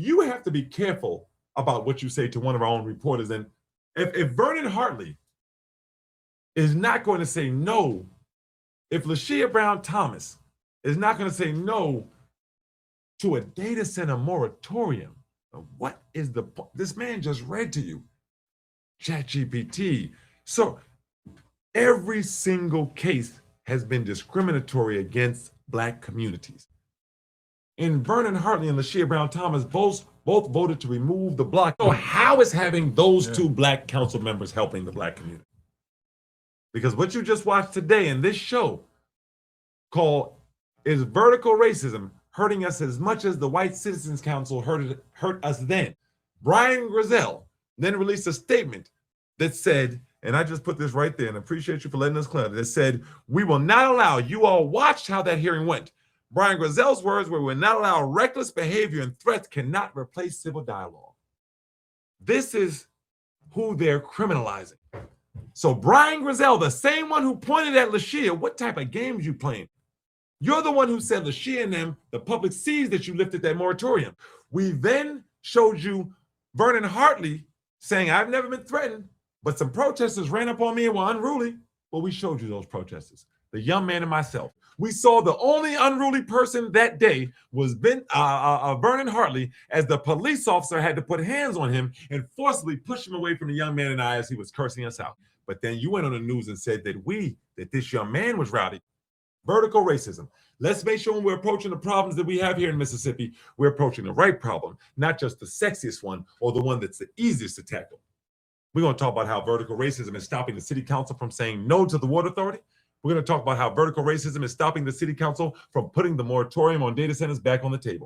you have to be careful about what you say to one of our own reporters. And if Vernon Hartley is not going to say no, if LaShia Brown Thomas is not going to say no to a data center moratorium, what is the point? This man just read to you ChatGPT. So every single case has been discriminatory against Black communities. And Vernon Hartley and LaShia Brown Thomas both voted to remove the block. So how is having those two Black council members helping the Black community? Because what you just watched today in this show called Is Vertical Racism Hurting Us as Much as the White Citizens Council hurt us then? Brian Grizzell then released a statement that said, and I just put this right there and appreciate you for letting us clarify, that said, we will not allow, you all watched how that hearing went. Brian Grizzell's words were, we will not allow reckless behavior and threats cannot replace civil dialogue. This is who they're criminalizing. So Brian Grizzell, the same one who pointed at LaShia, what type of games you playing? You're the one who said LaShia and them, the public sees that you lifted that moratorium. We then showed you Vernon Hartley saying, I've never been threatened, but some protesters ran up on me and were unruly. Well, we showed you those protesters, the young man and myself. We saw the only unruly person that day was Vernon Hartley, as the police officer had to put hands on him and forcibly push him away from the young man and I as he was cursing us out. But then you went on the news and said that this young man was rowdy. Vertical racism. Let's make sure when we're approaching the problems that we have here in Mississippi, we're approaching the right problem, not just the sexiest one or the one that's the easiest to tackle. We're going to talk about how vertical racism is stopping the city council from saying no to the water authority. We're going to talk about how vertical racism is stopping the city council from putting the moratorium on data centers back on the table.